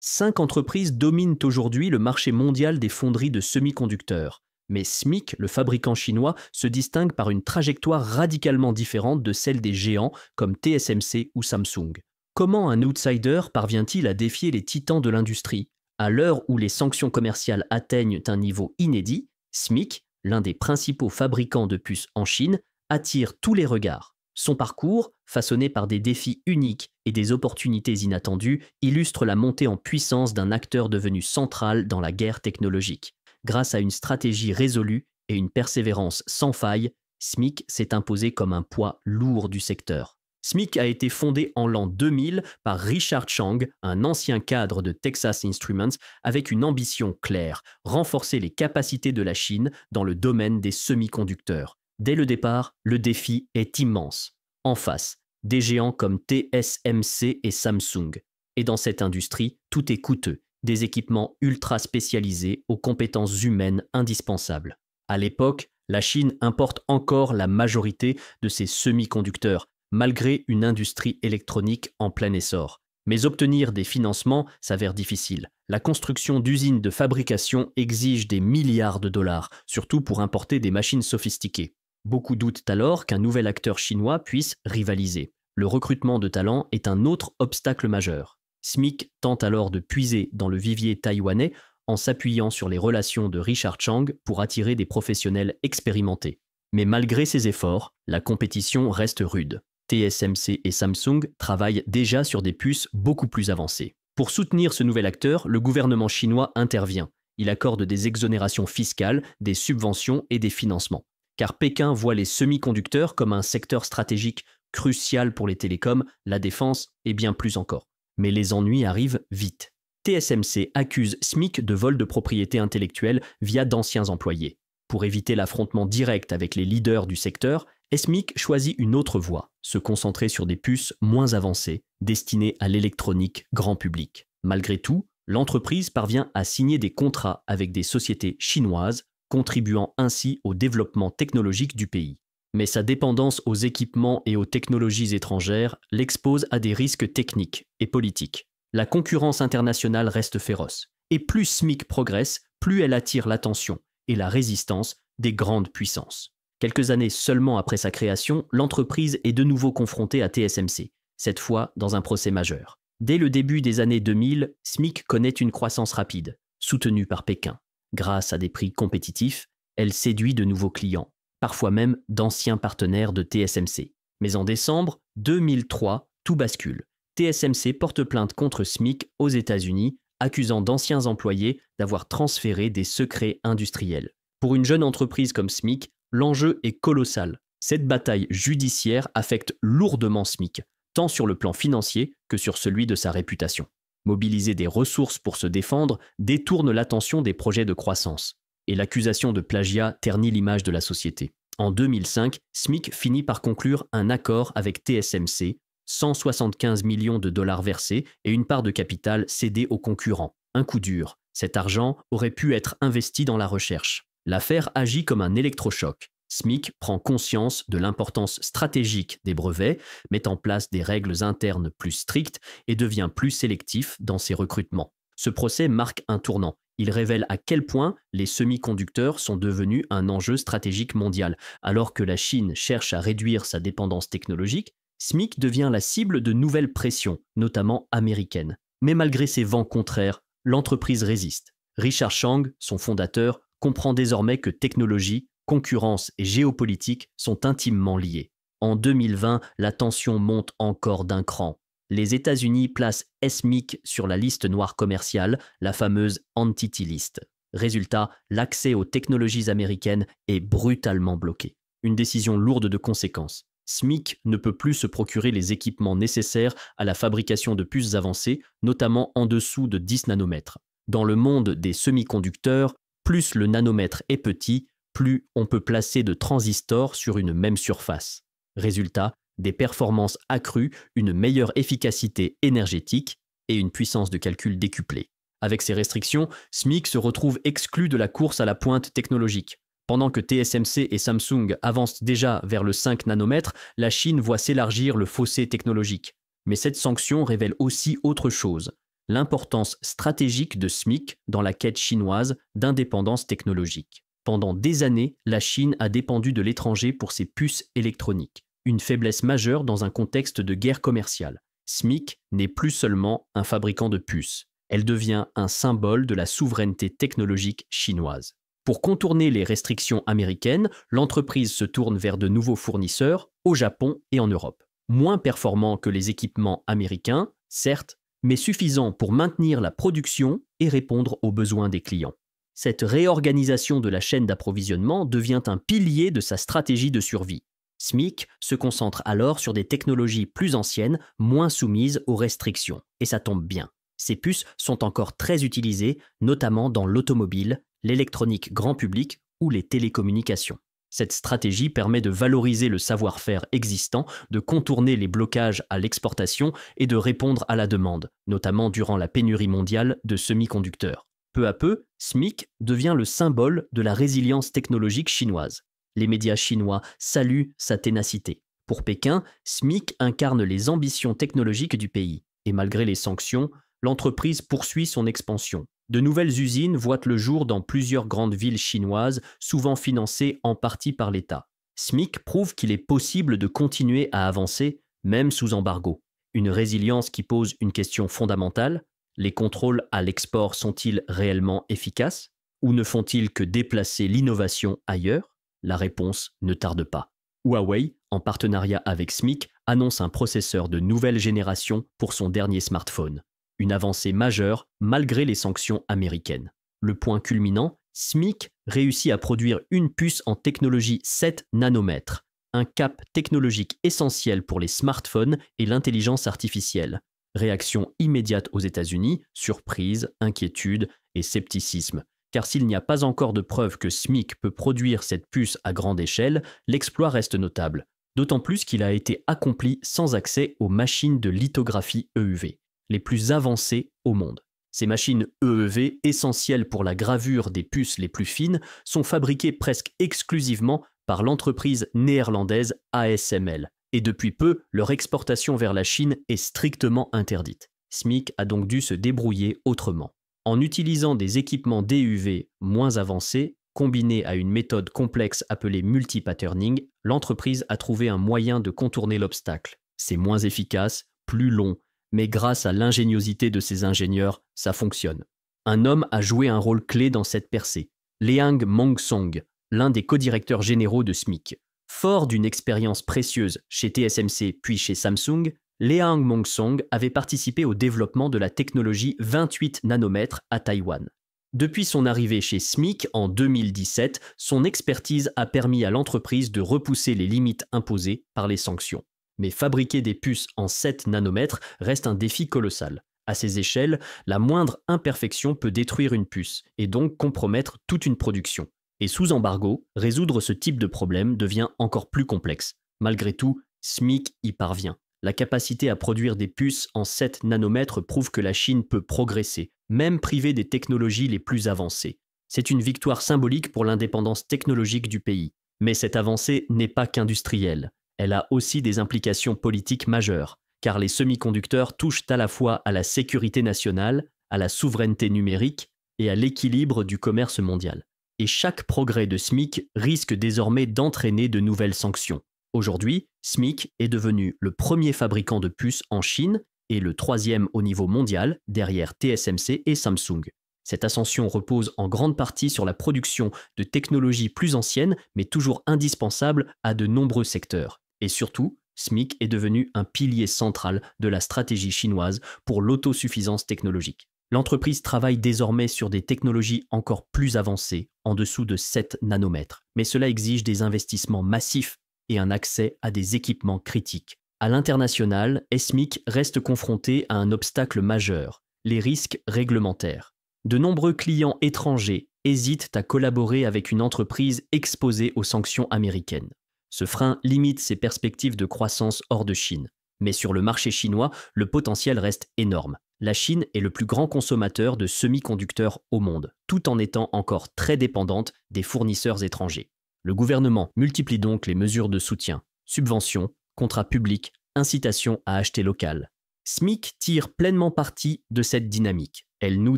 5 entreprises dominent aujourd'hui le marché mondial des fonderies de semi-conducteurs. Mais SMIC, le fabricant chinois, se distingue par une trajectoire radicalement différente de celle des géants comme TSMC ou Samsung. Comment un outsider parvient-il à défier les titans de l'industrie? À l'heure où les sanctions commerciales atteignent un niveau inédit, SMIC, l'un des principaux fabricants de puces en Chine, attire tous les regards. Son parcours, façonné par des défis uniques et des opportunités inattendues, illustre la montée en puissance d'un acteur devenu central dans la guerre technologique. Grâce à une stratégie résolue et une persévérance sans faille, SMIC s'est imposé comme un poids lourd du secteur. SMIC a été fondé en l'an 2000 par Richard Chang, un ancien cadre de Texas Instruments, avec une ambition claire, renforcer les capacités de la Chine dans le domaine des semi-conducteurs. Dès le départ, le défi est immense. En face, des géants comme TSMC et Samsung. Et dans cette industrie, tout est coûteux, des équipements ultra spécialisés aux compétences humaines indispensables. À l'époque, la Chine importe encore la majorité de ses semi-conducteurs, malgré une industrie électronique en plein essor. Mais obtenir des financements s'avère difficile. La construction d'usines de fabrication exige des milliards de dollars, surtout pour importer des machines sophistiquées. Beaucoup doutent alors qu'un nouvel acteur chinois puisse rivaliser. Le recrutement de talents est un autre obstacle majeur. SMIC tente alors de puiser dans le vivier taïwanais en s'appuyant sur les relations de Richard Chang pour attirer des professionnels expérimentés. Mais malgré ces efforts, la compétition reste rude. TSMC et Samsung travaillent déjà sur des puces beaucoup plus avancées. Pour soutenir ce nouvel acteur, le gouvernement chinois intervient. Il accorde des exonérations fiscales, des subventions et des financements. Car Pékin voit les semi-conducteurs comme un secteur stratégique crucial pour les télécoms, la défense et bien plus encore. Mais les ennuis arrivent vite. TSMC accuse SMIC de vol de propriété intellectuelle via d'anciens employés. Pour éviter l'affrontement direct avec les leaders du secteur, SMIC choisit une autre voie, se concentrer sur des puces moins avancées, destinées à l'électronique grand public. Malgré tout, l'entreprise parvient à signer des contrats avec des sociétés chinoises, contribuant ainsi au développement technologique du pays. Mais sa dépendance aux équipements et aux technologies étrangères l'expose à des risques techniques et politiques. La concurrence internationale reste féroce, et plus SMIC progresse, plus elle attire l'attention et la résistance des grandes puissances. Quelques années seulement après sa création, l'entreprise est de nouveau confrontée à TSMC, cette fois dans un procès majeur. Dès le début des années 2000, SMIC connaît une croissance rapide, soutenue par Pékin. Grâce à des prix compétitifs, elle séduit de nouveaux clients, parfois même d'anciens partenaires de TSMC. Mais en décembre 2003, tout bascule. TSMC porte plainte contre SMIC aux États-Unis, accusant d'anciens employés d'avoir transféré des secrets industriels. Pour une jeune entreprise comme SMIC, l'enjeu est colossal. Cette bataille judiciaire affecte lourdement SMIC, tant sur le plan financier que sur celui de sa réputation. Mobiliser des ressources pour se défendre détourne l'attention des projets de croissance. Et l'accusation de plagiat ternit l'image de la société. En 2005, SMIC finit par conclure un accord avec TSMC, 175 millions de dollars versés et une part de capital cédée aux concurrents. Un coup dur. Cet argent aurait pu être investi dans la recherche. L'affaire agit comme un électrochoc. SMIC prend conscience de l'importance stratégique des brevets, met en place des règles internes plus strictes et devient plus sélectif dans ses recrutements. Ce procès marque un tournant. Il révèle à quel point les semi-conducteurs sont devenus un enjeu stratégique mondial. Alors que la Chine cherche à réduire sa dépendance technologique, SMIC devient la cible de nouvelles pressions, notamment américaines. Mais malgré ces vents contraires, l'entreprise résiste. Richard Chang, son fondateur, comprend désormais que technologie, concurrence et géopolitique sont intimement liées. En 2020, la tension monte encore d'un cran. Les États-Unis placent SMIC sur la liste noire commerciale, la fameuse Entity List. Résultat, l'accès aux technologies américaines est brutalement bloqué. Une décision lourde de conséquences. SMIC ne peut plus se procurer les équipements nécessaires à la fabrication de puces avancées, notamment en dessous de 10 nanomètres. Dans le monde des semi-conducteurs, plus le nanomètre est petit, plus on peut placer de transistors sur une même surface. Résultat, des performances accrues, une meilleure efficacité énergétique et une puissance de calcul décuplée. Avec ces restrictions, SMIC se retrouve exclu de la course à la pointe technologique. Pendant que TSMC et Samsung avancent déjà vers le 5 nanomètres, la Chine voit s'élargir le fossé technologique. Mais cette sanction révèle aussi autre chose. l'importance stratégique de SMIC dans la quête chinoise d'indépendance technologique. Pendant des années, la Chine a dépendu de l'étranger pour ses puces électroniques, une faiblesse majeure dans un contexte de guerre commerciale. SMIC n'est plus seulement un fabricant de puces, elle devient un symbole de la souveraineté technologique chinoise. Pour contourner les restrictions américaines, l'entreprise se tourne vers de nouveaux fournisseurs au Japon et en Europe. Moins performants que les équipements américains, certes, mais suffisants pour maintenir la production et répondre aux besoins des clients. Cette réorganisation de la chaîne d'approvisionnement devient un pilier de sa stratégie de survie. SMIC se concentre alors sur des technologies plus anciennes, moins soumises aux restrictions. Et ça tombe bien. Ces puces sont encore très utilisées, notamment dans l'automobile, l'électronique grand public ou les télécommunications. Cette stratégie permet de valoriser le savoir-faire existant, de contourner les blocages à l'exportation et de répondre à la demande, notamment durant la pénurie mondiale de semi-conducteurs. Peu à peu, SMIC devient le symbole de la résilience technologique chinoise. Les médias chinois saluent sa ténacité. Pour Pékin, SMIC incarne les ambitions technologiques du pays. Et malgré les sanctions, l'entreprise poursuit son expansion. De nouvelles usines voient le jour dans plusieurs grandes villes chinoises, souvent financées en partie par l'État. SMIC prouve qu'il est possible de continuer à avancer, même sous embargo. Une résilience qui pose une question fondamentale. Les contrôles à l'export sont-ils réellement efficaces? Ou ne font-ils que déplacer l'innovation ailleurs? La réponse ne tarde pas. Huawei, en partenariat avec SMIC, annonce un processeur de nouvelle génération pour son dernier smartphone. Une avancée majeure malgré les sanctions américaines. Le point culminant, SMIC réussit à produire une puce en technologie 7 nanomètres, un cap technologique essentiel pour les smartphones et l'intelligence artificielle. Réaction immédiate aux États-Unis, surprise, inquiétude et scepticisme. Car s'il n'y a pas encore de preuve que SMIC peut produire cette puce à grande échelle, l'exploit reste notable. D'autant plus qu'il a été accompli sans accès aux machines de lithographie EUV, les plus avancées au monde. Ces machines EUV, essentielles pour la gravure des puces les plus fines, sont fabriquées presque exclusivement par l'entreprise néerlandaise ASML. Et depuis peu, leur exportation vers la Chine est strictement interdite. SMIC a donc dû se débrouiller autrement. En utilisant des équipements DUV moins avancés, combinés à une méthode complexe appelée multi-patterning, l'entreprise a trouvé un moyen de contourner l'obstacle. C'est moins efficace, plus long, mais grâce à l'ingéniosité de ses ingénieurs, ça fonctionne. Un homme a joué un rôle clé dans cette percée, Liang Mongsong, l'un des codirecteurs généraux de SMIC. Fort d'une expérience précieuse chez TSMC puis chez Samsung, Liang Mongsong avait participé au développement de la technologie 28 nanomètres à Taïwan. Depuis son arrivée chez SMIC en 2017, son expertise a permis à l'entreprise de repousser les limites imposées par les sanctions. Mais fabriquer des puces en 7 nanomètres reste un défi colossal. À ces échelles, la moindre imperfection peut détruire une puce et donc compromettre toute une production. Et sous embargo, résoudre ce type de problème devient encore plus complexe. Malgré tout, SMIC y parvient. La capacité à produire des puces en 7 nanomètres prouve que la Chine peut progresser, même privée des technologies les plus avancées. C'est une victoire symbolique pour l'indépendance technologique du pays. Mais cette avancée n'est pas qu'industrielle. Elle a aussi des implications politiques majeures, car les semi-conducteurs touchent à la fois à la sécurité nationale, à la souveraineté numérique et à l'équilibre du commerce mondial. Et chaque progrès de SMIC risque désormais d'entraîner de nouvelles sanctions. Aujourd'hui, SMIC est devenu le premier fabricant de puces en Chine et le troisième au niveau mondial, derrière TSMC et Samsung. Cette ascension repose en grande partie sur la production de technologies plus anciennes, mais toujours indispensables à de nombreux secteurs. Et surtout, SMIC est devenu un pilier central de la stratégie chinoise pour l'autosuffisance technologique. L'entreprise travaille désormais sur des technologies encore plus avancées, en dessous de 7 nanomètres. Mais cela exige des investissements massifs et un accès à des équipements critiques. À l'international, SMIC reste confronté à un obstacle majeur, les risques réglementaires. De nombreux clients étrangers hésitent à collaborer avec une entreprise exposée aux sanctions américaines. Ce frein limite ses perspectives de croissance hors de Chine. Mais sur le marché chinois, le potentiel reste énorme. La Chine est le plus grand consommateur de semi-conducteurs au monde, tout en étant encore très dépendante des fournisseurs étrangers. Le gouvernement multiplie donc les mesures de soutien, subventions, contrats publics, incitations à acheter local. SMIC tire pleinement parti de cette dynamique. Elle noue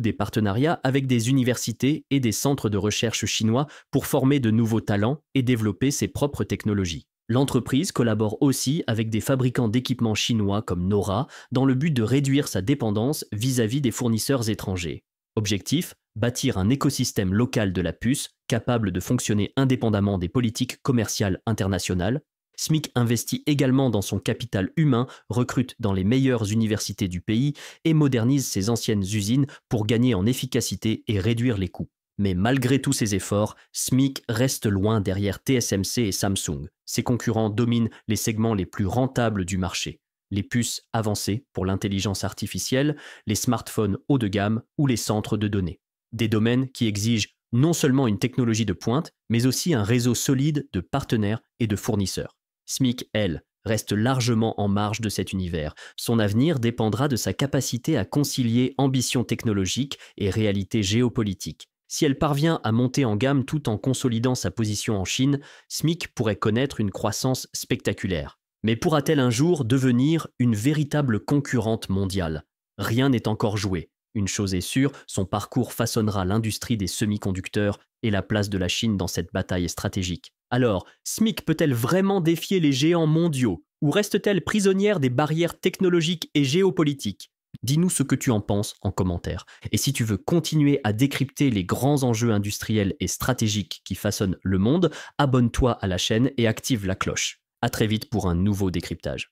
des partenariats avec des universités et des centres de recherche chinois pour former de nouveaux talents et développer ses propres technologies. L'entreprise collabore aussi avec des fabricants d'équipements chinois comme Nora dans le but de réduire sa dépendance vis-à-vis des fournisseurs étrangers. Objectif, bâtir un écosystème local de la puce capable de fonctionner indépendamment des politiques commerciales internationales. SMIC investit également dans son capital humain, recrute dans les meilleures universités du pays et modernise ses anciennes usines pour gagner en efficacité et réduire les coûts. Mais malgré tous ces efforts, SMIC reste loin derrière TSMC et Samsung. Ses concurrents dominent les segments les plus rentables du marché. Les puces avancées pour l'intelligence artificielle, les smartphones haut de gamme ou les centres de données. Des domaines qui exigent non seulement une technologie de pointe, mais aussi un réseau solide de partenaires et de fournisseurs. SMIC, elle, reste largement en marge de cet univers. Son avenir dépendra de sa capacité à concilier ambition technologique et réalité géopolitique. Si elle parvient à monter en gamme tout en consolidant sa position en Chine, SMIC pourrait connaître une croissance spectaculaire. Mais pourra-t-elle un jour devenir une véritable concurrente mondiale ? Rien n'est encore joué. Une chose est sûre, son parcours façonnera l'industrie des semi-conducteurs et la place de la Chine dans cette bataille stratégique. Alors, SMIC peut-elle vraiment défier les géants mondiaux ou reste-t-elle prisonnière des barrières technologiques et géopolitiques ? Dis-nous ce que tu en penses en commentaire. Et si tu veux continuer à décrypter les grands enjeux industriels et stratégiques qui façonnent le monde, abonne-toi à la chaîne et active la cloche. À très vite pour un nouveau décryptage.